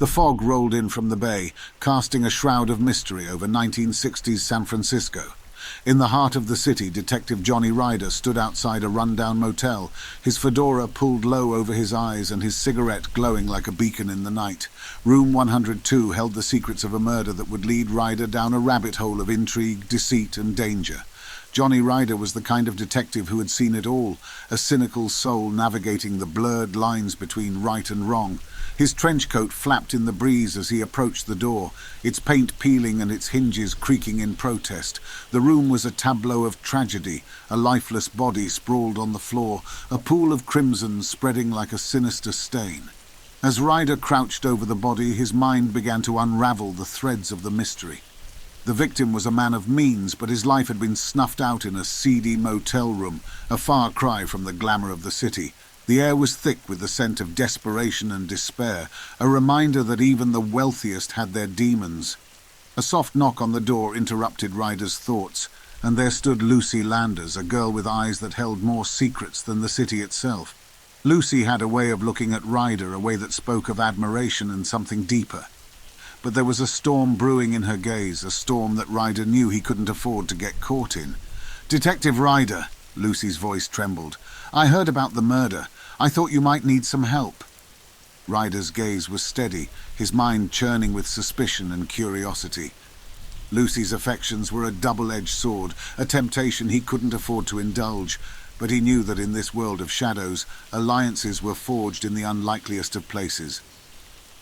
The fog rolled in from the bay, casting a shroud of mystery over 1960s San Francisco. In the heart of the city, Detective Johnny Ryder stood outside a rundown motel, his fedora pulled low over his eyes and his cigarette glowing like a beacon in the night. Room 102 held the secrets of a murder that would lead Ryder down a rabbit hole of intrigue, deceit, and danger. Johnny Ryder was the kind of detective who had seen it all, a cynical soul navigating the blurred lines between right and wrong. His trench coat flapped in the breeze as he approached the door, its paint peeling and its hinges creaking in protest. The room was a tableau of tragedy, a lifeless body sprawled on the floor, a pool of crimson spreading like a sinister stain. As Ryder crouched over the body, his mind began to unravel the threads of the mystery. The victim was a man of means, but his life had been snuffed out in a seedy motel room, a far cry from the glamour of the city. The air was thick with the scent of desperation and despair, a reminder that even the wealthiest had their demons. A soft knock on the door interrupted Ryder's thoughts, and there stood Lucy Landers, a girl with eyes that held more secrets than the city itself. Lucy had a way of looking at Ryder, a way that spoke of admiration and something deeper. But there was a storm brewing in her gaze, a storm that Ryder knew he couldn't afford to get caught in. "Detective Ryder," Lucy's voice trembled. "I heard about the murder. I thought you might need some help." Ryder's gaze was steady, his mind churning with suspicion and curiosity. Lucy's affections were a double-edged sword, a temptation he couldn't afford to indulge, but he knew that in this world of shadows, alliances were forged in the unlikeliest of places.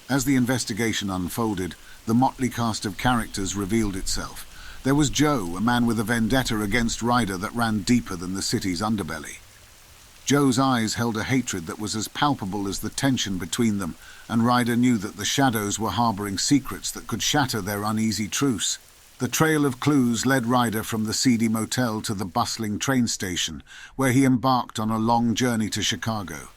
As the investigation unfolded, the motley cast of characters revealed itself. There was Joe, a man with a vendetta against Ryder that ran deeper than the city's underbelly. Joe's eyes held a hatred that was as palpable as the tension between them, and Ryder knew that the shadows were harboring secrets that could shatter their uneasy truce. The trail of clues led Ryder from the seedy motel to the bustling train station, where he embarked on a long journey to Chicago.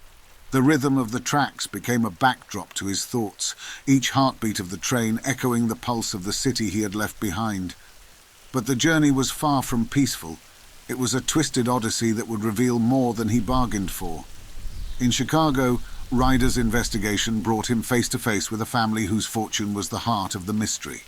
The rhythm of the tracks became a backdrop to his thoughts, each heartbeat of the train echoing the pulse of the city he had left behind. But the journey was far from peaceful. It was a twisted odyssey that would reveal more than he bargained for. In Chicago, Ryder's investigation brought him face to face with a family whose fortune was the heart of the mystery.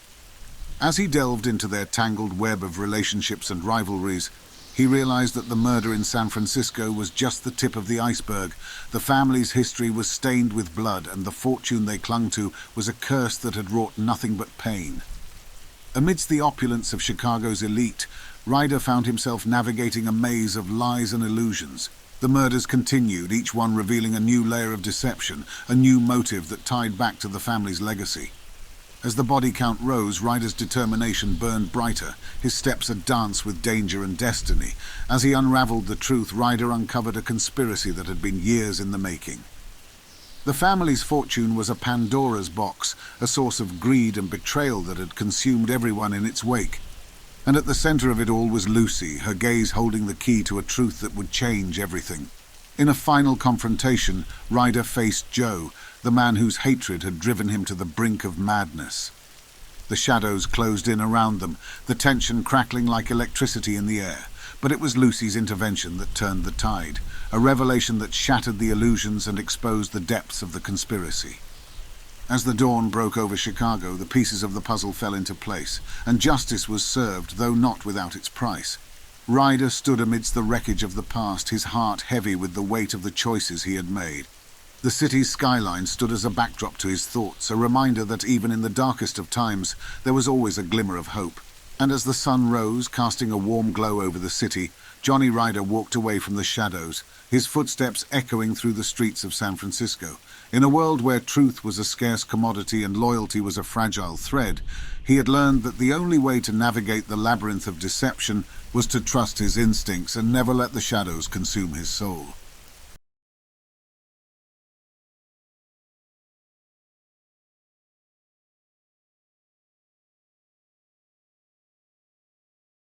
As he delved into their tangled web of relationships and rivalries, he realized that the murder in San Francisco was just the tip of the iceberg. The family's history was stained with blood, and the fortune they clung to was a curse that had wrought nothing but pain. Amidst the opulence of Chicago's elite, Ryder found himself navigating a maze of lies and illusions. The murders continued, each one revealing a new layer of deception, a new motive that tied back to the family's legacy. As the body count rose, Ryder's determination burned brighter, his steps a dance with danger and destiny. As he unraveled the truth, Ryder uncovered a conspiracy that had been years in the making. The family's fortune was a Pandora's box, a source of greed and betrayal that had consumed everyone in its wake. And at the center of it all was Lucy, her gaze holding the key to a truth that would change everything. In a final confrontation, Ryder faced Joe, the man whose hatred had driven him to the brink of madness. The shadows closed in around them, the tension crackling like electricity in the air. But it was Lucy's intervention that turned the tide, a revelation that shattered the illusions and exposed the depths of the conspiracy. As the dawn broke over Chicago, the pieces of the puzzle fell into place, and justice was served, though not without its price. Ryder stood amidst the wreckage of the past, his heart heavy with the weight of the choices he had made. The city's skyline stood as a backdrop to his thoughts, a reminder that even in the darkest of times, there was always a glimmer of hope. And as the sun rose, casting a warm glow over the city, Johnny Ryder walked away from the shadows, his footsteps echoing through the streets of San Francisco. In a world where truth was a scarce commodity and loyalty was a fragile thread, he had learned that the only way to navigate the labyrinth of deception was to trust his instincts and never let the shadows consume his soul.